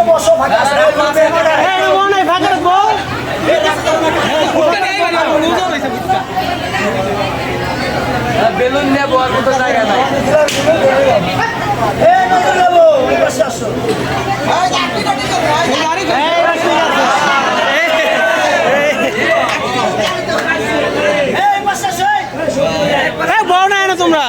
বসো ফাঁকা আছে বেলুন নিয়ে বলার মতো জায়গা নাই। বড় নাই না তোমরা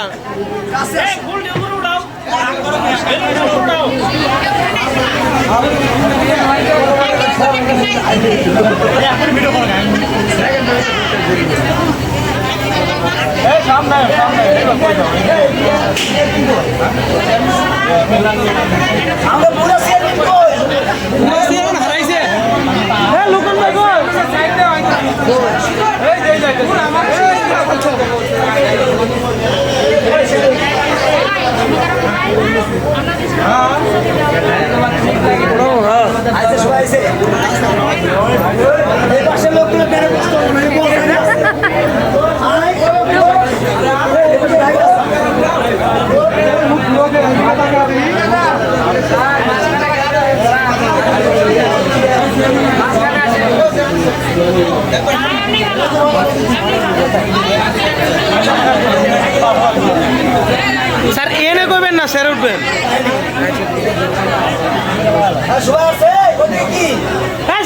স্যার এনে করবেন না স্যার উঠবেন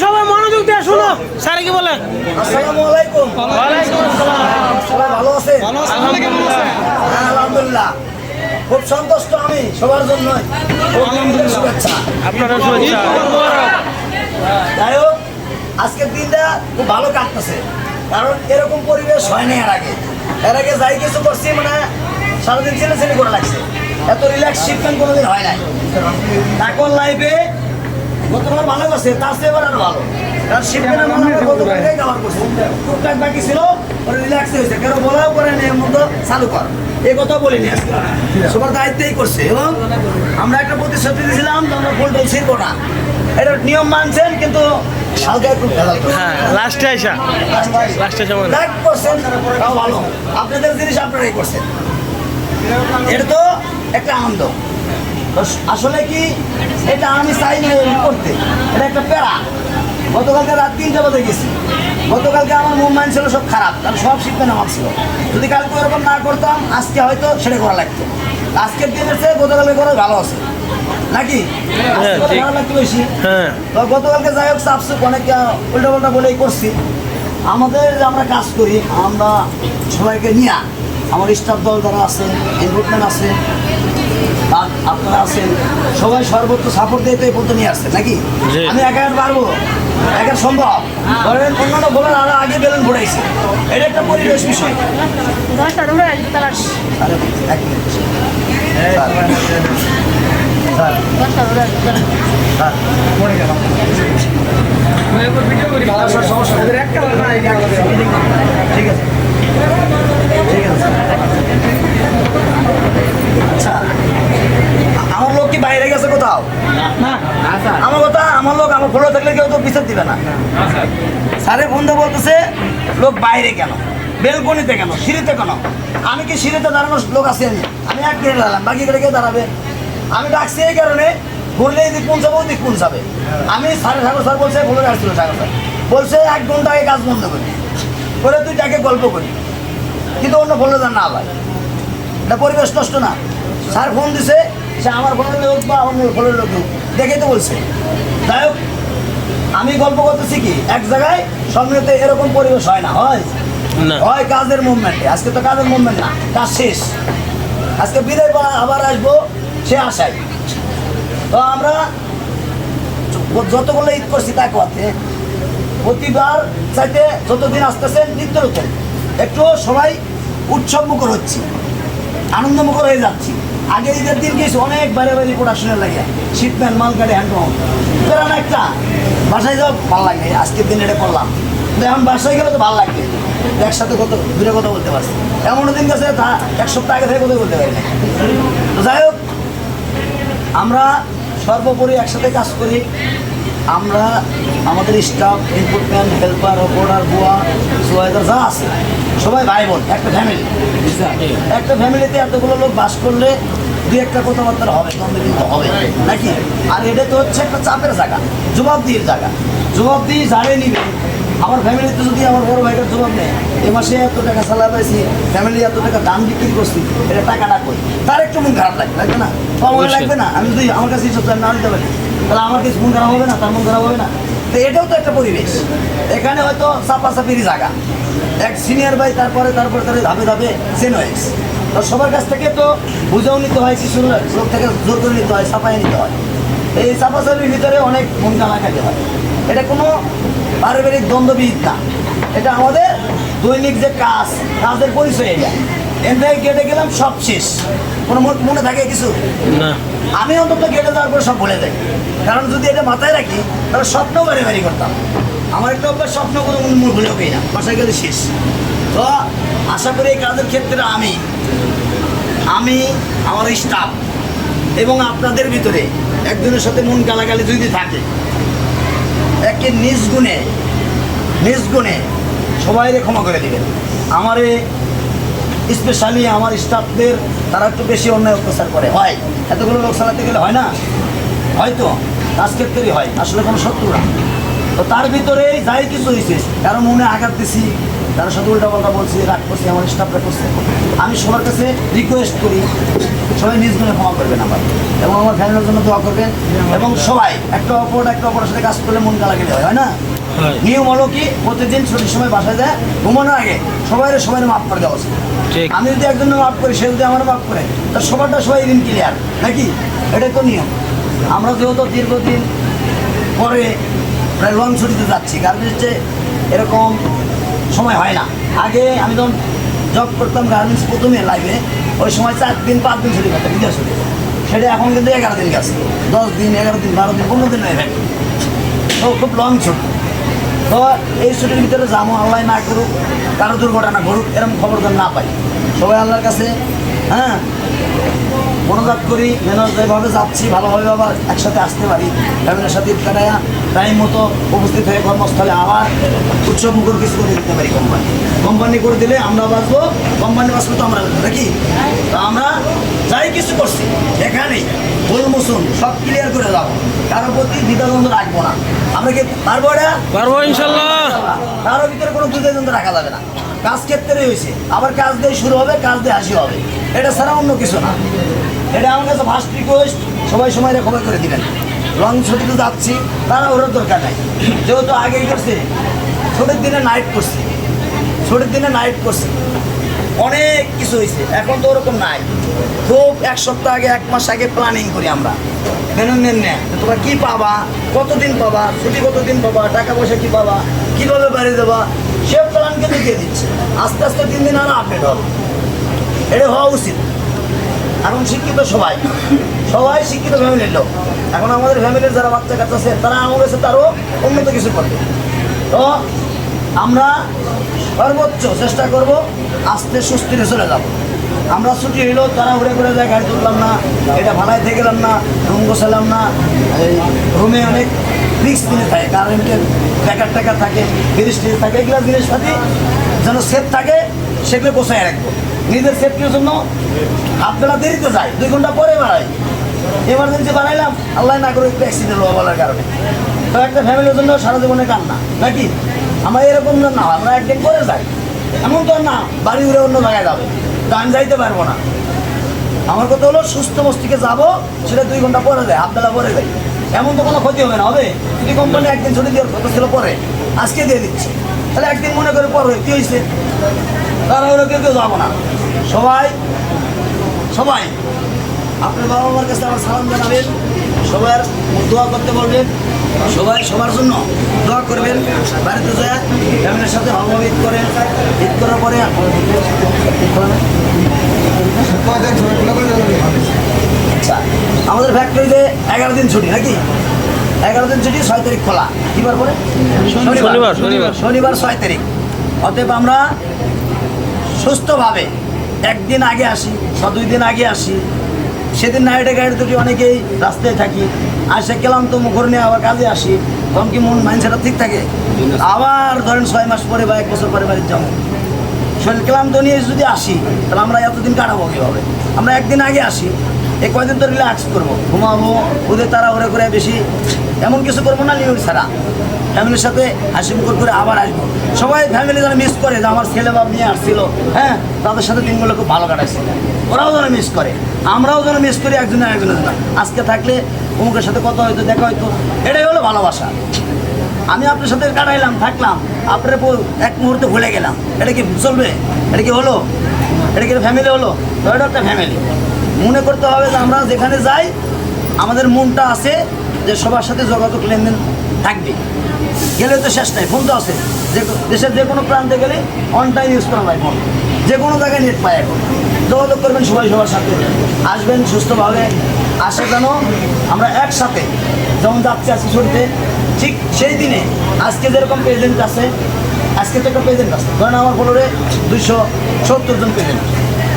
সবাই মনোযোগ দিয়ে শুনো স্যার কি বলে আসসালামু আলাইকুম। সবাই ভালো আছেন? আলহামদুলিল্লাহ, খুব সন্তুষ্ট আমি সবার জন্য। শুভেচ্ছা আপনারা শুভেচ্ছা। যাই হোক, আজকের দিনটা খুব ভালো কাটতেছে, কারণ এরকম পরিবেশ হয় না এর আগে যাই কিছু করছি মানে সারাদিন ছেলে করে লাগছে। এত রিল্যাক্স শিফটমেন্ট কোনোদিন হয় নাই। এখন লাইফে গতবার ভালো করছে, তার চেয়ে এবার আরো ভালো, কারণ শিফটমেন্টের মানে আমরা গতকালকেই কভার করছি। টুকটাক বাকি ছিল, ওরা রিল্যাক্স হয়েছে, কেন বলাও করে নেই এর মধ্যে চালু কর, এই কথা বলিনি আজকে। সবার দায়িত্বেই করছে এবং আমরা একটা প্রতিশ্রুতি দিয়েছিলাম যে আমরা ফুল টুল ছিড়বো না। এটা নিয়ম মানছেন, কিন্তু হালকা একটু ভেজাল করছে। হ্যাঁ লাস্টে আইসা লাইক করছেন, তাও ভালো। আপনাদের জিনিস আপনারাই করছেন, এটা তো একটা আনন্দ। আসলে কি এটা আমি চাই না করতে, এটা একটা প্যারা। গতকালকে রাত 3টা বাজে গেছি। গতকালকে আমার মুভমেন্ট ছিল সব খারাপ, কারণ সব শিখতে আমার ছিল। যদি কালকে ওরকম না করতাম আজকে হয়তো সেটা করা লাগতো। আজকের দিনের চেয়ে গতকালকে করা ভালো আছে নাকি? ভালো লাগতো বেশি। তো গতকালকে যাই হোক চাপসুপ অনেক উল্টা পাল্টা বলেই করছি। আমাদের আমরা কাজ করি, আমরা সবাইকে নিয়ে, আমার স্টাফ দল যারা আছে, ইনভেস্টমেন্ট আছে, আপনারা আছেন, সবাই সর্বোচ্চ সাপোর্ট দিয়ে তো এই পর্যন্ত নিয়ে আসছেন নাকি? আমি একা পারবো? একা সম্ভব? ধরেন অন্যান্য বলার আরো আগে বেলুন ঘুরাইছে, এটা একটা পরিবেশ বিষয়। এক মিনিট ঠিক আছে, ঠিক আছে। আচ্ছা, আমার লোক কি বাইরে গেছে কোথাও? আমার কথা, আমার লোক আমার ফলো থাকলে কেউ তো বিচার দিবে না। স্যারের বন্ধু বলতেছে লোক বাইরে কেন, বেলকনিতে কেন, সিঁড়িতে কেন? আমি কি সিঁড়িতে দাঁড়ানোর লোক আছি? আমি এক গেড়ে দাঁড়ালাম, বাকি গেড়ে কেউ দাঁড়াবে? আমি ডাকছি এই কারণে, ঘুরলে এদিক পৌঁছাবো ওদিক পৌঁছাবে। আমি সাগর স্যার বলছে, ভুলে আসছিল সাগর স্যার বলছে 1 ঘন্টা আগে কাজ বন্ধ করি করে তুই তাকে গল্প করি, কিন্তু অন্য ফলো না ভাই, এটা পরিবেশ নষ্ট না। স্যার ফোন দিছে, সে আমার ফোনের লোক বা অন্য ফোনের লোক দেখেই তো বলছে। যাই হোক, আমি গল্প করতেছি কি এক জায়গায় সম্মিলিত এরকম পরিবেশ হয় না, হয় কাজের মুভমেন্টে। আজকে তো কাজের মুভমেন্ট না, কাজ শেষ, আজকে বিদায় পড়া, আবার আসবো সে আশায়। তো আমরা যতগুলো ঈদ করছি তা করতে প্রতিবার চাইতে যতদিন আসতেছে নিত্য নতুন একটু সবাই উৎসব মুখর হচ্ছি, আনন্দ মুখর হয়ে যাচ্ছি। আগে ঈদের দিন গেছি অনেক বাইরে বাইরে প্রোডাকশনের লাগে, শিপম্যান মাল গাড়ি হ্যান্ডপাম্প বেরান একটা, বাসায় যাও ভালো লাগে, আজকের দিন এটা করলাম। এখন বাসায় গেলে তো ভালো লাগবে, একসাথে কত দূরে কথা বলতে পারছি। এমনও দিন গেছে তা 1 সপ্তাহ আগে থেকে কথা বলতে পারি না। তো যাই হোক, আমরা সর্বোপরি একসাথে কাজ করি। আমরা আমাদের স্টাফ, ইনপুটম্যান, হেল্পার, অপারেটর, বুয়া, সুপারভাইজার যা আছে সবাই ভাই বোন, একটা ফ্যামিলি। একটা ফ্যামিলিতে এতগুলো লোক বাস করলে দুই একটা কথাবার্তা হবে, দ্বন্দ্ব কিন্তু হবে নাকি? আর এটা তো হচ্ছে একটা চাপের জায়গা, জবাবদিহির জায়গা। জবাবদিহি যারে নিবে, আমার ফ্যামিলিতে যদি আমার বড় ভাইটার জবাব নেয়, এ মাসে এত টাকা চালা পাইছি, ফ্যামিলি এত টাকা দাম বিক্রি করছি, এটা টাকাটা কই, তার একটু মন খারাপ লাগবে না? আমার লাগবে না? আমি যদি আমার কাছে হিসাব না দিতে পারি, তাহলে আমার কিছু মন খারাপ হবে না? তার মন খারাপ হবে না? তো এটাও তো একটা পরিবেশ। এখানে হয়তো চাপাচাপির জায়গা, এক সিনিয়র ভাই তারপরে তাদের ধাপে ধাপে চেন হয়ে গেছে। তো সবার কাছ থেকে তো বুঝেও নিতে হয়, কিছু লোক থেকে জোর করে নিতে হয়, চাপাই নিতে হয়। এই চাপাচাপির ভিতরে অনেক মন কামাকাটি হয়। এটা কোনো পারিবারিক দ্বন্দ্ববিদ না, এটা আমাদের দৈনিক যে কাজের পরিচয়। এটা এর থেকে কেটে গেলাম, সব শেষ। কোনো মনে থাকে কিছু না। আমি অন্তত কেটে যাওয়ার পরে সব ভুলে যাই, কারণ যদি এটা মাথায় রাখি তাহলে স্বপ্ন বাড়ি করতাম। আমার একটা অভ্যাস, স্বপ্ন কোনো মূল ভুলেও পেই না, বাসায় গেলে শেষ। তো আশা করি এই কাজের ক্ষেত্রে আমি আমার স্টাফ এবং আপনাদের ভিতরে একজনের সাথে মন গালাগালি যদি থাকে, একে নিজ গুণে সবাইকে ক্ষমা করে দিবেন। আমারে স্পেশালি আমার স্টাফদের, তারা একটু বেশি অন্যায় অত্যাচার করে, হয় এতগুলো লোক চালাতে গেলে হয় না, হয়তো কাজ ক্ষেত্রেই হয়, আসলে কোনো শত্রু না। তো তার ভিতরে যাই কিছু হয়েছে, কারো মনে আঘাত দিছি, তারা শুধু উল্টাপাল্টা বলছি, রাগ করছি, আমার স্টাফরা করছে, আমি সবার কাছে রিকোয়েস্ট করি সবাই নিজ গুণে ক্ষমা করবেন আমার, এবং আমার ফ্যামিলির জন্য দোয়া করবেন। এবং সবাই একটা অপরের সাথে কাজ করলে মন গালাগালি হয় না? নিয়ম হলো কি, প্রতিদিন ছুটির সময় বাসায় যায়, ঘুমানোর আগে সবাই মাফ করে দেওয়া উচিত। আমি যদি একজনের মাফ করি, সে যদি আমার মাফ করে, তার সবাই দিন ক্লিয়ার নাকি? এটাই তো নিয়ম। আমরা যেহেতু দীর্ঘদিন পরে প্রায় লং ছুটিতে যাচ্ছি, গার্মেন্টসে এরকম সময় হয় না। আগে আমি যখন জব করতাম গার্মেন্টস প্রথমে লাইফে, ওই সময় 4 দিন 5 দিন ছুটি করতাম, বিদেশ ছুটি। সেটা এখন কিন্তু 11 দিন গেছে, 10 দিন 11 দিন 12 দিন 15 দিন হয়ে থাকে। তো খুব লং ছুটি। তো এই ছুটির ভিতরে যাবো, আল্লাহ না করুক কারো দুর্ঘটনা ঘটুক, এরকম খবর না পাই। সবাই আল্লাহর কাছে মনোজাত করি যেন যেভাবে যাচ্ছি ভালোভাবে আবার একসাথে আসতে পারি, ফ্যামিলির সাথে কাটায়া টাইম মতো উপস্থিত হয়ে কর্মস্থলে আবার উৎসব মুখর কিছু করে দিতে পারি। কোম্পানি করে দিলে আমরা বাঁচবো, কোম্পানি বাঁচবো তো আমরা নাকি? তা আমরা যাই কিছু করছি এখানেই গোলমোচন সব ক্লিয়ার করে যাবো, কারোর প্রতি দ্বিধাদ্বন্দ্ব রাখবো না। আমরা কি পারবো? এটা পারবো ইনশাল্লাহ। কারোর ভিতরে কোনো দ্বিধাদ্বন্দ্ব রাখা যাবে না। কাজ ক্ষেত্রে হয়েছে, আবার কাজ দিয়ে শুরু হবে, কাজ দিয়ে হাসি হবে, এটা ছাড়া অন্য কিছু না। এটা আমার কাছে ফার্স্ট রিকোয়েস্ট, সবাই সময়টা খবর করে দিবেন। লং ছুটিতে যাচ্ছি, তারা ওরা দরকার নাই, যেহেতু আগেই করছে, ছুটির দিনে নাইট করছে, অনেক কিছু হয়েছে। এখন তো ওরকম নাই, খুব 1 সপ্তাহ আগে 1 মাস আগে প্ল্যানিং করি আমরা। তোমরা কি পাবা, কতদিন পাবা, ছুটি কতদিন পাবা, টাকা পয়সা কি পাবা, কিভাবে বাড়ি দেবা, সে প্ল্যান কিন্তু দিয়ে দিচ্ছে। আস্তে আস্তে দিন আরো আপডেট হবে, এটা হওয়া উচিত। এখন শিক্ষিত সবাই শিক্ষিত ফ্যামিলির লোক। এখন আমাদের ফ্যামিলির যারা বাচ্চা কাচ্চা আছে, তারা আমার কাছে তারও উন্নত কিছু করবে। তো আমরা সর্বোচ্চ চেষ্টা করব আস্তে সুস্থিরে চলে যাব। আমরা ছুটি হইলো তারা ঘুরে যায়, গাড়ি তুললাম না, এটা ভাড়ায় থেকে গেলাম না, রুম গোছালাম না। এই রুমে অনেক রিক্স দিনে থাকে, কারেন্টের ট্যাকার থাকে, ফ্রিজ থাকে, এগুলো জিনিসপাতি যেন সেফ থাকে, সেগুলো গোছায় রাখবো। নিজের সেফটির জন্য হাতবেলা দেরিতে যায়, 2 ঘন্টা পরে বাড়াই, এমার্জেন্সি বানাইলাম, আল্লাহ না করে একটু অ্যাক্সিডেন্ট হওয়া বলার কারণে। তো একটা ফ্যামিলির জন্য সারা জীবনে কান্না নাকি? আমরা এরকম না, আমরা একদিন করে যাই, এমন তো না বাড়ি উড়ে অন্য জায়গায় যাবে, তো আমি যাইতে পারবো না। আমার কথা হলো সুস্থ মস্তিকে যাবো, সেটা 2 ঘন্টা পরে যায়, হাতবেলা পরে যাই, এমন তো কোনো ক্ষতি হবে না। হবে যদি কোম্পানি একদিন ছুটি দেওয়ার কথা ছিল পরে, আজকে দিয়ে দিচ্ছে, তাহলে একদিন মনে করে পরে কী হয়েছে, তারা ওরা কেউ যাবো না। সবাই আপনার বাবা মার কাছে আমার সালাম জানাবেন, সবার দোয়া করতে বলবেন, সবার জন্য দোয়া করবেন। বাড়িতে যায় ফ্যামিলির সাথে ভালোভাবে ঈদ করেন, ঈদ করার পরে আচ্ছা, আমাদের ফ্যাক্টরিতে 11 দিন ছুটি নাকি? 11 দিন ছুটি, 6 তারিখ খোলা। কিবার পরে? শনিবার 6 তারিখ। অতএব আমরা সুস্থভাবে একদিন আগে আসি বা 2 দিন আগে আসি, সেদিন নাইটে গাড়ি দুটি অনেকেই রাস্তায় থাকি, আসে গেলাম তো মুখর নিয়ে আবার কাজে আসি, তখন কি মন মাইন্ডসেটটা ঠিক থাকে? আবার ধরেন 6 মাস পরে বা 1 বছর পরে বাড়ির যাবো, শরীর ক্লান্ত নিয়ে যদি আসি, তাহলে আমরা এতদিন কাটাবো কীভাবে? আমরা একদিন আগে আসি, এই কয়দিন তো রিল্যাক্স করবো, ঘুমাবো, ওদের তারা ওরা করে বেশি এমন কিছু করবো না, লিমিট ছাড়া ফ্যামিলির সাথে হাসি মুখ করে আবার আসবো। সবাই ফ্যামিলি যেন মিস করে যে আমার ছেলে বাপ নিয়ে আসছিল, হ্যাঁ, তাদের সাথে দিনগুলো খুব ভালো কাটাইছে, ওরাও যেন মিস করে, আমরাও যেন মিস করি একজনের একজনের জন্য। আজকে থাকলে অমুকের সাথে কথা হয়তো, দেখা হয়তো, এটাই হলো ভালোবাসা। আমি আপনার সাথে কাটাইলাম, থাকলাম, আপনার এক মুহূর্তে ভুলে গেলাম, এটা কি চলবে? এটা কি হলো? এটা কি ফ্যামিলি হলো? তো এটা একটা ফ্যামিলি। মনে করতে হবে যে আমরা যেখানে যাই আমাদের মনটা আছে যে সবার সাথে যোগাযোগ লেনদেন থাকবে। গেলে তো শেষ নাই, ফোন তো আছে, যে দেশের যে কোনো প্রান্তে গেলে অন টাইম ইউজ করা যায় ফোন, যে কোনো জায়গায় নেট পায় এখন। যোগাযোগ করবেন সবাই সবার সাথে, আসবেন সুস্থভাবে, আসে যেন আমরা একসাথে যেমন যাচ্ছি আজকে ছুটিতে, ঠিক সেই দিনে আজকে যেরকম প্রেজেন্ট আছে, আজকে তো একটা প্রেজেন্ট আছে, ধরেন আমার ফলোরে 270 জন প্রেজেন্ট,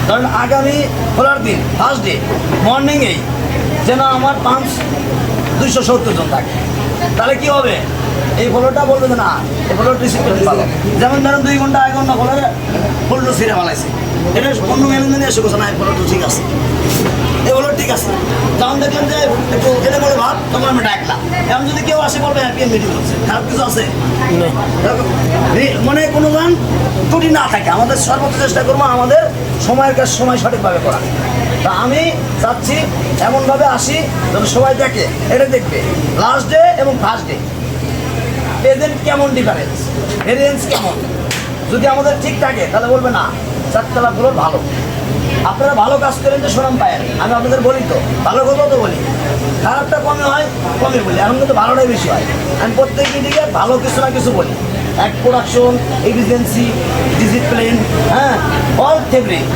ধরেন আগামী খোলার দিন ফার্স্ট ডে মর্নিংয়েই যেন আমার 270 জন থাকে। তাহলে কি হবে? এই ফলোটা বলবে যে না, এই ফলোর ডিসিপ্লিন ভালো। যেমন ধরেন 2 ঘন্টা আগে ঘন্টা ফলোরে ফলটা ছিঁড়ে ফেলাইছে, এটা অন্য মেলেন এসে বলছে না এই ফলোটা ঠিক আছে, এগুলো ঠিক আছে। যখন দেখলাম যে একটু এলে বলে ভাব, তখন আমি ডাকলাম। এখন যদি কেউ আসে বলবে হ্যাপি মিটিং হচ্ছে, খারাপ কিছু আছে মানে কোনো গান ত্রুটি না থাকে, আমাদের সর্বোচ্চ চেষ্টা করবো আমাদের সময়ের কাজ সময় সঠিকভাবে করা। তা আমি চাচ্ছি এমনভাবে আসি যেন সবাই দেখে, এটা দেখবে লাস্ট ডে এবং ফার্স্ট ডে প্রেজেন্ট কেমন ডিফারেন্স, ভেরিয়েন্স কেমন। যদি আমাদের ঠিক থাকে তাহলে বলবে না চারতলা ফ্লোর ভালো, আপনারা ভালো কাজ করেন তো সুনাম পায়েন। আমি আপনাদের বলি তো, ভালো কথা তো বলি, খারাপটা কমে হয় কমে বলি, এখন কিন্তু ভালোটাই বেশি হয়। আমি প্রত্যেক মিটিংয়ে ভালো কিছু না কিছু বলি, এক প্রোডাকশন, এফিসিয়েন্সি, ডিসিপ্লিন, হ্যাঁ, অল ফেভারিট,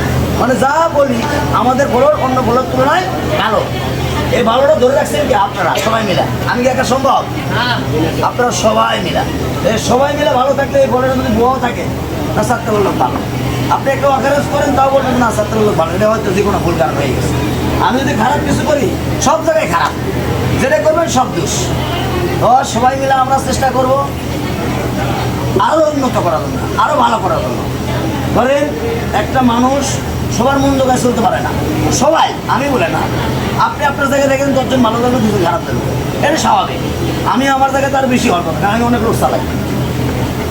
মানে যা বলি আমাদের ফলোর অন্য ফলোর তুলনায় ভালো। এই ভালোটা ধরে রাখছেন কি আপনারা সবাই মিলে, আমি কি একা সম্ভব? আপনারা সবাই মিলে, এই সবাই মিলে ভালো থাকলে এই ফলোটা যদি বড় থাকে না সাতটা বললো ভালো, আপনি একটু অকারেজ করেন তাও বলবেন না সাতটা বললো ভালো, এটা হয়তো যে কোনো ভুল কারণ হয়ে গেছে। আমি যদি খারাপ কিছু করি সব জায়গায় খারাপ, যেটা করবেন সব দোষ। তো সবাই মিলে আমরা চেষ্টা করব আরও উন্নত করার জন্য, আরও ভালো করার জন্য। ধরেন একটা মানুষ সবার মন জোগায় চলতে পারে না, সবাই, আমি বলে না, আপনি আপনার জায়গায় দেখেন 10 জন ভালো থাকবে 2 জন খারাপ থাকবে, এটা স্বাভাবিক। আমি আমার জায়গায় তার বেশি হওয়ার কথা, কারণ আমি অনেক লোক চালাই।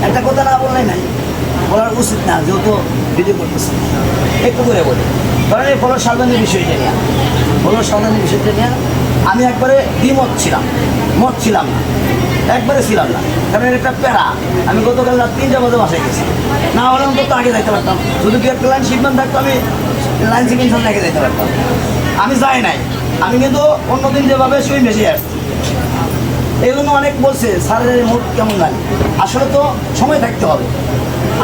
একটা কথা না বললেই নাই, বলার উচিত না, যেহেতু ভিডিও করতেছি একটু করে বলি। ধরেন এই ফলোর সাবধানের বিষয়টা নিয়ে, ফলোর সাবধানের বিষয়টা নিয়ে আমি একবারে দ্বিমত ছিলাম, মত ছিলাম না, একবারে ছিলাম না, কারণ এটা একটা প্যারা। আমি গতকাল রাত 3টা বাজে বাসায় গেছি, না হলে অন্তত আগে যাইতে পারতাম, যদি দু একটা লাইন শিপমেন্ট থাকতো আমি লাইন শিপমেন্ট আগে যাইতে পারতাম। আমি যাই নাই, আমি কিন্তু অন্যদিন যেভাবে সেই মেসে আসছি। এই জন্য অনেক বলছে স্যারের মুড কেমন লাগে, আসলে তো সময় থাকতে হবে।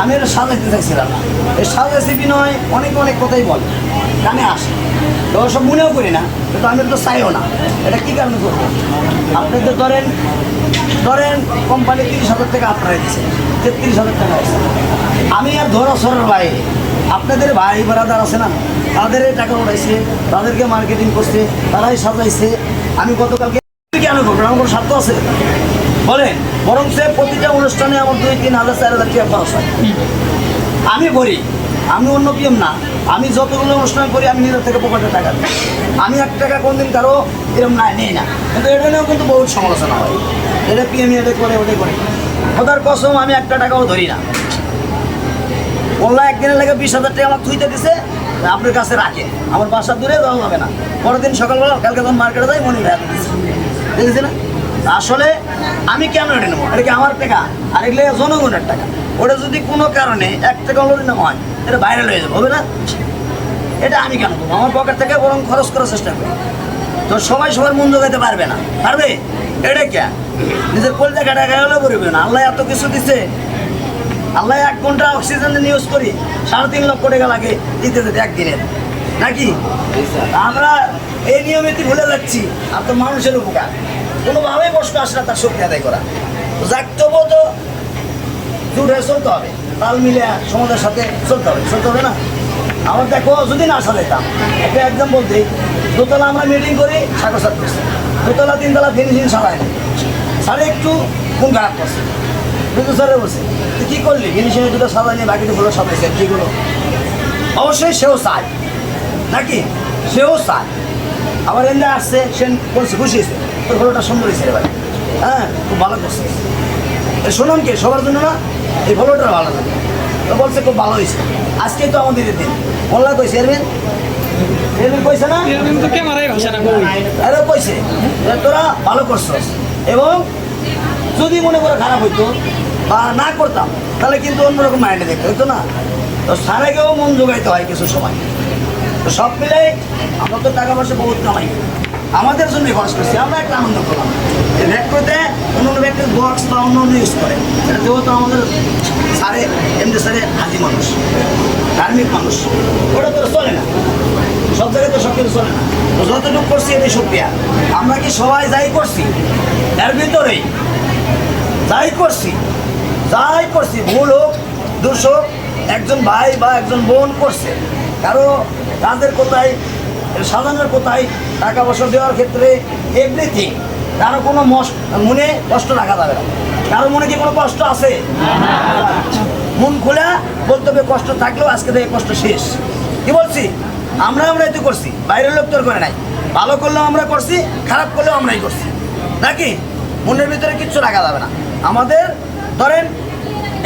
আমি এটা সাজাইতে চাইছিলাম না, এই সাজাইছি বিনয় অনেক অনেক কথাই বলে, কানে আসে, তো সব মনেও করি না, কিন্তু আমি তো চাইও না। এটা কী কারণে করবো? আপনাদের ধরেন কোম্পানি 30,000 টাকা আপনারা দিচ্ছে, 33,000 টাকা আছে, আমি আর ধরা সরার বাইরে আপনাদের ভাই বারাদার আছে না, তাদের এই টাকা উঠাইছে, তাদেরকে মার্কেটিং করছে, তারাই সাজাইছে। আমি গতকালকে কেন করবো? আমার কোনো স্বার্থ আছে বলেন? বরং সে প্রতিটা অনুষ্ঠানে আমার 2-3 হাজার 4,000 টাকা খরচ হয়। আমি করি, আমি অন্য পিএম না, আমি যতগুলো অনুষ্ঠান করি আমি নিজের থেকে পকেটে টাকা দিই। আমি 1 টাকা কোনদিন কারো এরকম না নেই না, কিন্তু এটা নিয়েও কিন্তু বহুত সমালোচনা হয়, এটা পিএম এটা করে ওটাই করে। ওদের কসম আমি 1 টাকাও ধরি না। বললা একদিনের লাগে 20,000 টাকা আমার থুইতে দিছে, আপনার কাছে রাখে, আমার বাসা দূরে যাওয়া হবে না। পরের দিন সকালবেলা কালকে যখন মার্কেটে যাই মনে হয় দেখেছি না। আসলে আমি কেন এটা নেবো? এটা কি আমার টাকা? আর এগুলো জনগণের টাকা। ওটা যদি কোনো কারণে 1 টাকা হলো না হয়, এটা ভাইরাল হয়ে যাবে, হবে না? এটা আমি কেন করবো? আমার পকেট থেকে বরং খরচ করার চেষ্টা করি। তো সবাই সবার মন জোগাইতে পারবে না, পারবে? এটা কে নিজের কলজা কাটা গেলে করবে না। আল্লাহ এত কিছু দিছে, আল্লাহ 1 ঘন্টা অক্সিজেন নিউজ করি 3.5 লক্ষ টাকা লাগে দিতে যেতে একদিনের, নাকি? আমরা এই নিয়মিত ভুলে যাচ্ছি। আর তো মানুষের উপকার কোনোভাবেই প্রশ্ন আসে না তার শক্তি আদায় করা। যাক, তবুও তো জুড়ে চলতে হবে, তাল মিলে সমাজের সাথে চলতে হবে না? আমার দেখো যদি না সাজাইতাম, একটা একদম বলতে, দোতলা আমরা মিটিং করি, সাকসাত করছি, 2তলা 3তলা ফিনিশিং সাজায় না, সাড়ে একটু ঘুম খারাপ করছে, কিন্তু স্যারে বলছে তুই কী করলি? ফিনিশিংয়ে 2টা সাজাই নিয়ে বাকিটা হলো সাজাইছে, কীগুলো? অবশ্যই সেও চায়, নাকি? সেও চায়, আবার এনে আসছে সে বলছে খুশি হয়েছে তোর ফটোটা সুন্দর হয়েছে ভাই, হ্যাঁ খুব ভালো করছে। শোনাম কে সবার জন্য না, এই ফটোটা ভালো লাগে। তো বলছে খুব ভালো হয়েছে, আজকেই তো আমাদের দিন বললা কইছে এরবিন কইছে না, আরে কইছে যে তোরা ভালো করছস, এবং যদি মনে করে খারাপ হইতো বা না করতাম তাহলে কিন্তু অন্যরকম মাইন্ডে দেখতে হইতো না। তো সারাকেও মন জোগাইতে হয় কিছু সময়। তো সব মিলে আমরা তো টাকা পয়সা বহুত কামাই, আমাদের জন্যই খরচ করছি, আমরা একটা আনন্দ করলাম। এই ভ্যাক্টরিতে অন্য ব্যক্তির বক্স বা অন্য অন্য ইউজ করে, এটা যেহেতু আমাদের সারে এমনি সারে হাজি মানুষ, ধার্মিক মানুষ, ওটা তো চলে না, সব জায়গায় তো সব কিছু চলে না। তো যতটুকু করছি এটাই সুক্রিয়া। আমরা কি সবাই যাই করছি এর ভিতরেই যাই করছি ভুল হোক দোষ হোক, একজন ভাই বা একজন বোন করছে, কারো কাজের কোথায় সাজানোর কোথায় টাকা পয়সা দেওয়ার ক্ষেত্রে এভরিথিং, কারো কোনো মনে কষ্ট রাখা যাবে না। কারো মনে কি কোনো কষ্ট আছে? মন খোলা বলতে হবে কষ্ট থাকলেও আজকে থেকে কষ্ট শেষ। কি বলছি? আমরাই তো করছি, বাইরের লোক তোর করে নাই। ভালো করলেও আমরা করছি, খারাপ করলেও আমরাই করছি, নাকি? মনের ভিতরে কিচ্ছু রাখা যাবে না। আমাদের ধরেন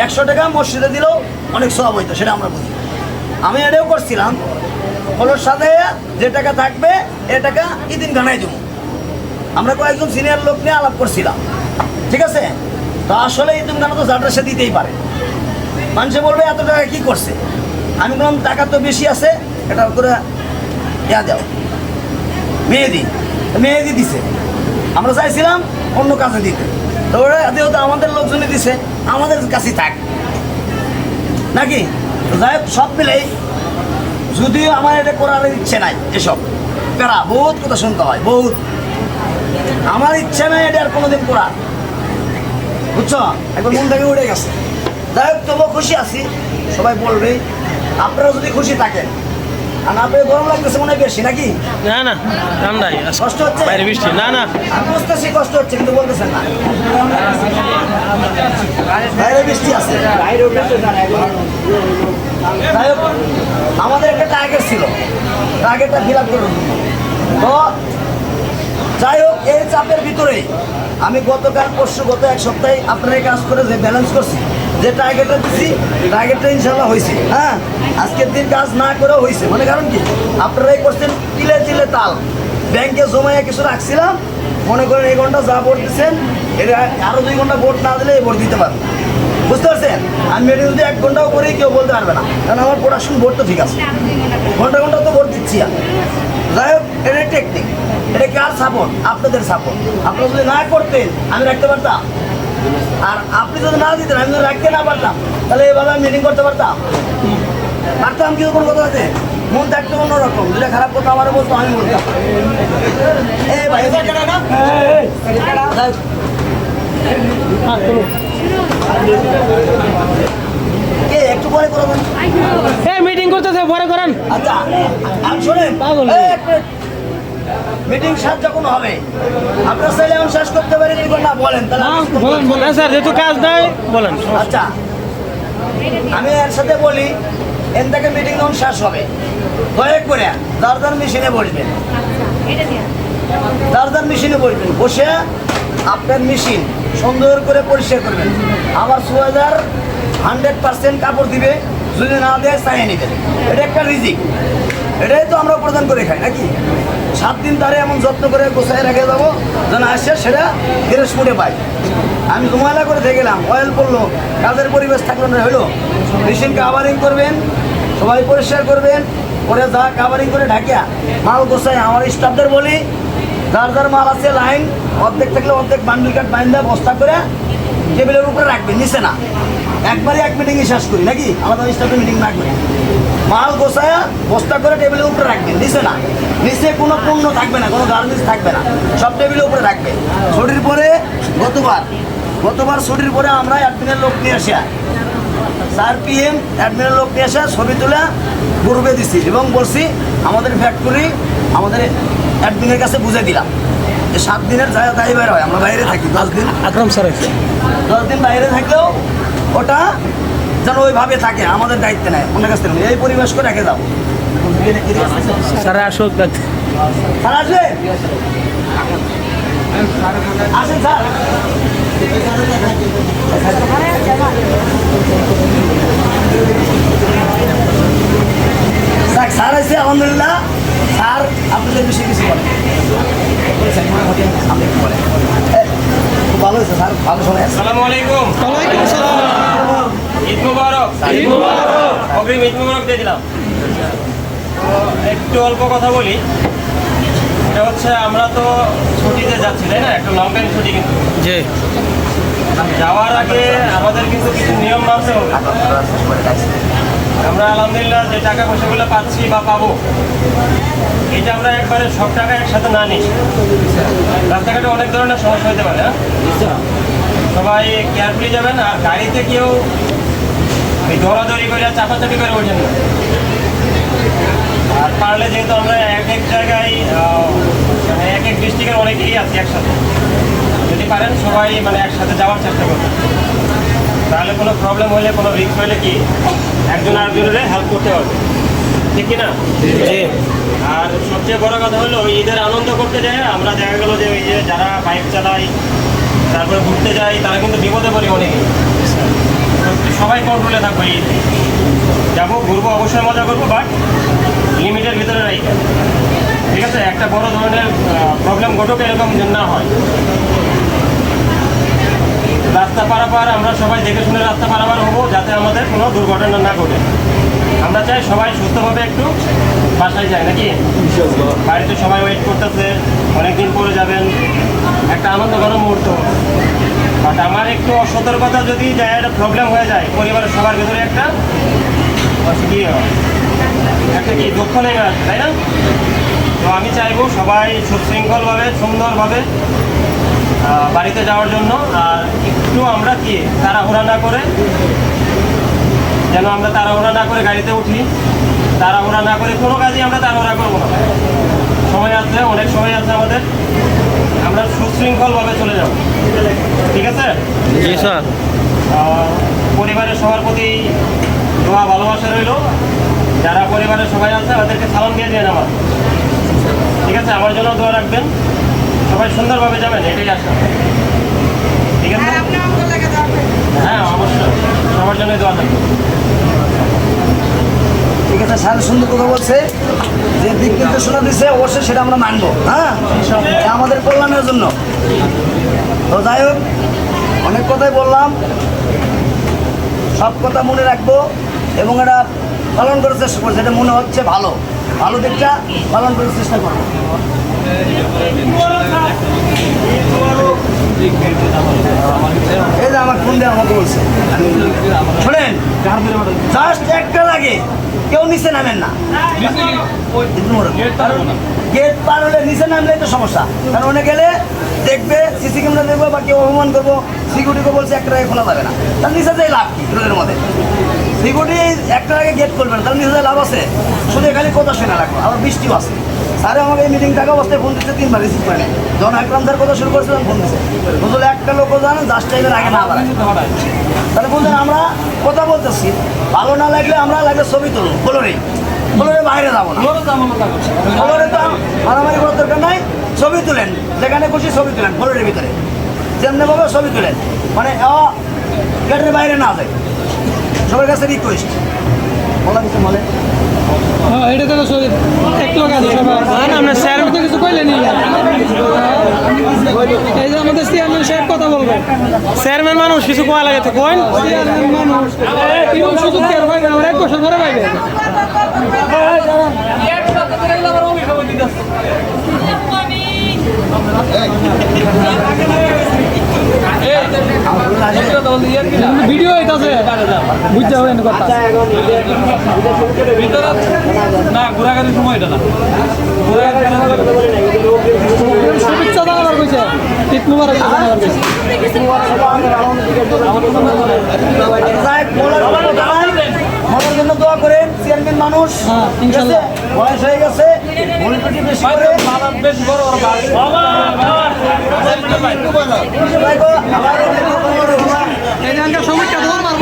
100 টাকা মসজিদে দিলেও অনেক সওয়াব হইতো, সেটা আমরা বুঝি। আমি এটাও করছিলাম, ফলোর সাথে যে টাকা থাকবে এ টাকা ইদিন গানাই দেবো। আমরা কয়েকজন সিনিয়র লোক নিয়ে আলাপ করছিলাম, ঠিক আছে? তো আসলে ইদিন গানা তো যাটা সে দিতেই পারে। মানুষে বলবে এত টাকা কী করছে, আমি বললাম টাকা তো বেশি আছে, এটা করে দাও মেহেদি দিছে। আমরা চাইছিলাম অন্য কাজে দিতে, তো ওরা যেহেতু আমাদের লোকজনই দিছে আমাদের কাছেই থাক, নাকি? যাই হোক, সব মিলেই যদিও আমার এটা করার ইচ্ছে নাই, এসব প্যারা বহুত কথা শুনতে হয়, বহুত। আমার ইচ্ছে নাই এটা আর কোনোদিন করার, বুঝছো? একবার মন থেকে উঠে গেছে। যাই হোক, তবুও খুশি আছি, সবাই বলবে। আপনারা যদি খুশি থাকেন, আর আপনার গরম লাগতেছে মনে হয় বেশি, নাকি? না না ঠান্ডাই, কষ্ট হচ্ছে বাইরে বৃষ্টি। না না আমি বুঝতেছি কষ্ট হচ্ছে, কিন্তু বলতেছেন না। বাইরে বৃষ্টি আছে। যাই হোক, আমাদের একটা টার্গেট ছিল, টার্গেটটা ফিল আপ করুন। তো যাই হোক, এই চাপের ভিতরেই আমি গতকাল পরশু গত এক সপ্তাহে আপনার কাজ করে যে ব্যালেন্স করছি, যে টার্গেটটা দিচ্ছি টার্গেটটা ইনশাল্লাহ হয়েছে। হ্যাঁ, আজকের দিন কাজ না করেও হয়েছে, মানে কারণ কি আপনারাই করছেন তিলে তিলে তাল। ব্যাংকে জমাইয়া কিছু রাখছিলাম, মনে করেন এই ঘন্টা যা ভোট দিচ্ছেন এটা আরও 2 ঘন্টা ভোট না দিলে এই ভোট দিতে পারবেন, বুঝতে পারছেন? আমি এটা যদি 1 ঘন্টাও করি কেউ বলতে পারবে না, কারণ আমার প্রোডাকশন ভোট তো ঠিক আছে, ঘন্টা ঘন্টা তো ভোট দিচ্ছি। যাই হোক, এটা টেকনিক, এটা কার সাপোর্ট? আপনাদের সাপোর্ট। আপনারা যদি না করতেন আমি রাখতে পারতাম, আর আপনি যদি না দিতেন আমি যদি রাখতে না পারতাম, তাহলে এভাবে আমি মিটিং করতে পারতাম কিন্তু কোনো কথা আছে? মন থাকতো অন্যরকম, যেটা খারাপ কথা আমার বলতো আমি বলতাম। এই ভাই কে একটু পরে করবেন, মিটিং করতেছে, পরে করেন। আচ্ছা আর শোনেন, পাগল। মিটিং শেষ যখন হবে আপনার চাইলে এখন শেষ করতে পারি, যদি না বলেন তাহলে আমি বলেন বলেন স্যার, যেহেতু কাজ দেয় বলেন। আচ্ছা, আমি এর সাথে বলি, এর থেকে মিটিং যখন শেষ হবে দয়া করে যার মেশিনে বসবেন, যার মেশিনে বসবেন, বসে আপনার মেশিন সুন্দর করে পরিষ্কার করবেন। আমার সুয়াদার 100% কাপড় দিবে, যদি না দেয় চাইয়ে নেবেন। এটা একটা রিজিক, এটাই তো আমরা প্রদান করে খাই, নাকি? 7 দিন ধরে এমন যত্ন করে গোছায় রেখে যাবো, যেন আসছে সেটা ফ্রেশ ফুটে পাই। আমি ঘুমালা করে থেকে গেলাম, অয়েল পড়লো, কাজের পরিবেশ থাকলো না, হলো মেশিন কাভারিং করবেন, সবাই পরিষ্কার করবেন, পরে যা কাভারিং করে ঢাকিয়া মাল গোছায়। আমার স্টাফদের বলি, যার মাল আছে লাইন অর্ধেক থাকলে অর্ধেক বান্ডিল কাট বাইন্দা বস্তা করে টেবিলের উপরে রাখবেন, নিচে না। একবারই এক মিটিংয়ে শেষ করি, নাকি? আমাদের স্টাফের মিটিং না করি, মাল গোছায়া বস্তা করে টেবিলের উপরে রাখবেন, নিচে না। নিচে কোনো পণ্য থাকবে না, কোনো গার্মেন্টস থাকবে না, সব টেবিলের উপরে রাখবে। ছুটির পরে গতবার ছুটির পরে আমরা অ্যাডমিনের লোক নিয়ে আসা, 4 PM অ্যাডমিনের লোক নিয়ে আসা ছবি তুলে গ্রুপে দিছি, এবং বলছি আমাদের ফ্যাক্টরি আমাদের অ্যাডমিনের কাছে বুঝে দিলাম যে 7 দিনের দায়ী বাইরে হয়, আমরা বাইরে থাকি 10 দিন। আকরাম স্যার আছে, 10 দিন বাইরে থাকলেও ওটা যেন ওইভাবে থাকে, আমাদের দায়িত্ব নেয়, অন্য কাছ থেকে এই পরিবেশ করে রেখে যাবো। স্যার আসুক। স্যার আসবে আসেন স্যার স্যার আছে আলহামদুলিল্লাহ। স্যার আপনাদের বিষয়ে কিছু বলেন। আপনি কি বলেন? খুব ভালো হয়েছে স্যার, ভালো সময় আছে। আসসালামু আলাইকুম। ঈদ মুবারক। অগ্রিম ঈদ মুবারক দিয়ে দিলাম। তো একটু অল্প কথা বলি। এটা হচ্ছে আমরা তো ছুটিতে যাচ্ছি, তাই না? একটা লং টাইম ছুটি, কিন্তু জি যাওয়ার আগে আমাদের কিন্তু কিছু নিয়ম মানতে হবে। আমরা আলহামদুলিল্লাহ যে টাকা পয়সাগুলো পাচ্ছি বা পাবো, এটা আমরা একবারে সব টাকা একসাথে না নিই। রাস্তাঘাটে অনেক ধরনের সমস্যা হতে পারে, হ্যাঁ? সবাই কেয়ারফুলি যাবেন। আর গাড়িতে কেউ ওই দৌড়াদৌড়ি করে চাপাচাপি করে ওঠেন না। আর পারলে যেহেতু আমরা এক এক জায়গায় মানে এক এক ডিস্ট্রিক্টের অনেকেই আছি একসাথে, যদি পারেন সবাই মানে একসাথে যাওয়ার চেষ্টা করবেন। তাহলে কোনো প্রবলেম হলে, কোনো রিস্ক হলে কি একজন আরেকজনের হেল্প করতে পারবে, ঠিক কি না? জি আর সবচেয়ে বড় কথা হলো ঈদের আনন্দ করতে যায় আমরা দেখা গেলো যে ওই যে যারা বাইক চালায় তারপরে ঘুরতে যায়, তারা কিন্তু বিপদে পড়ে অনেকেই। সবাই কন্ট্রোলে থাকবো, ঈদ যাবো, ঘুরবো, অবশ্যই মজা করবো, বাট লিমিটের ভিতরে রাখি, ঠিক আছে? একটা বড় ধরনের প্রবলেম ঘটুক এরকম যেন না হয়। রাস্তা পারাপার আমরা সবাই দেখে শুনে রাস্তা পারাপার হবো, যাতে আমাদের কোনো দুর্ঘটনা না ঘটে। আমরা চাই সবাই সুস্থভাবে একটু বাসায় যায়, নাকি? বাড়িতে সবাই ওয়েট করতেছে, অনেকদিন পরে যাবেন, একটা আনন্দঘন মুহূর্ত। বাট আমার একটু অসতর্কতা যদি যায়, একটা প্রবলেম হয়ে যায়, পরিবারের সবার ভিতরে একটা কি একটা কি দুঃখ নেই, তাই না? তো আমি চাইবো সবাই সুশৃঙ্খলভাবে, সুন্দরভাবে বাড়িতে যাওয়ার জন্য। আর একটু আমরা কি তাড়াহুড়া না করে, যেন আমরা তাড়াহুড়া না করে গাড়িতে উঠি, তাড়াহুড়া না করে কোনো কাজই আমরা তাড়াহুড়া করবো না। সময় আছে, অনেক সময় আছে আমাদের, আমরা সুশৃঙ্খলভাবে চলে যাব, ঠিক আছে? জি স্যার। পরিবারের সবার প্রতি দোয়া ভালোবাসা রইল। যারা পরিবারের সবাই আছে তাদেরকে সালাম দিয়ে দেন আমার, ঠিক আছে? আমার জন্য দোয়া রাখবেন, সবাই সুন্দরভাবে যাবেন, এটাই আশা, ঠিক আছে? হ্যাঁ অবশ্যই, সবার জন্যই দোয়া থাকবে। ঠিক আছে, স্যার সুন্দর কথা বলছে, যে দিক নির্দেশনা দিচ্ছে অবশ্যই সেটা আমরা মানবো, হ্যাঁ, এটা আমাদের কল্যাণের জন্য। তো যাই হোক, অনেক কথাই বললাম, সব কথা মনে রাখবো এবং এটা পালন করার চেষ্টা করবো, যেটা মনে হচ্ছে ভালো, ভালো দিকটা পালন করার চেষ্টা করবো। এই যে আমার ফোন দিয়ে আমাকে বলছে, শোনেন, জাস্ট একটা লাগে, কেউ নিচে নামেন না। গেট পার হলে নিচে নামলে তো সমস্যা, কারণ ওনে গেলে দেখবে, সিসি ক্যামেরা দেখবো, বা কেউ অপমান করবো, সিকিউরিটিকে বলছে একটা আগে খোলা যাবে না, তার নিচে যাই লাভ কি? রোদের মধ্যে সিকিউরিটি একটা আগে গেট করবে না, তার নিচে যাই লাভ আছে? শুধু খালি কথা শোনা রাখবো, আবার বৃষ্টিও আছে। স্যারে আমাকে এই মিটিং থাকা অবস্থায় ফোন দিচ্ছে, 3 বার রিসিভ করে নেই। যখন আকরাম স্যার কথা শুরু করছে তখন ফোন দিচ্ছে, বুঝলে একটা লোকও জানেন জাস্ট টাইমের আগে না বাড়ায়। তাহলে বুঝলেন, আমরা কথা বলতেছি, ভালো না লাগলে আমরা লাগলে ছবি তুলুন, ফ্লোরে বাইরে যাবো না, ফ্লোরে তো মারামারি করার দরকার নাই, ছবি তুলেন, যেখানে খুশি ছবি তুলেন, ফ্লোরের ভিতরে যেমনিভাবে ছবি তুলেন, মানে গেটের বাইরে না যায়। সবার কাছে রিকোয়েস্ট, বলা কিছু বলে। হ্যাঁ, এটা তো শহীদ এক লোক আছে সবাই। আমরা স্যার মতো কিছু কইলেন এই যে আমাদের চেয়ারম্যান সাহেব কথা বলবেন। চেয়ারম্যান মানুষ কিছু কোয়া লাগে তো কোন চেয়ারম্যান মানুষ এরকম সুযোগ কি আর ভাই আমরা 1 বছর ধরে পাইবে। ভিডিও হইতাছে বুঝতে হবে না কথা। না ঘোরাঘুরির সময় এটা না, শুভেচ্ছা জানাবার কইছে, ঈদ মুবারক জানাবার কইছে। আমার জন্য দোয়া করেন, চেয়ারম্যান মানুষ, ইনশাআল্লাহ বয়স হয়ে গেছে, ভুলটুটি বেশি করে বেশি বড় এই যে সময়টা ধরবার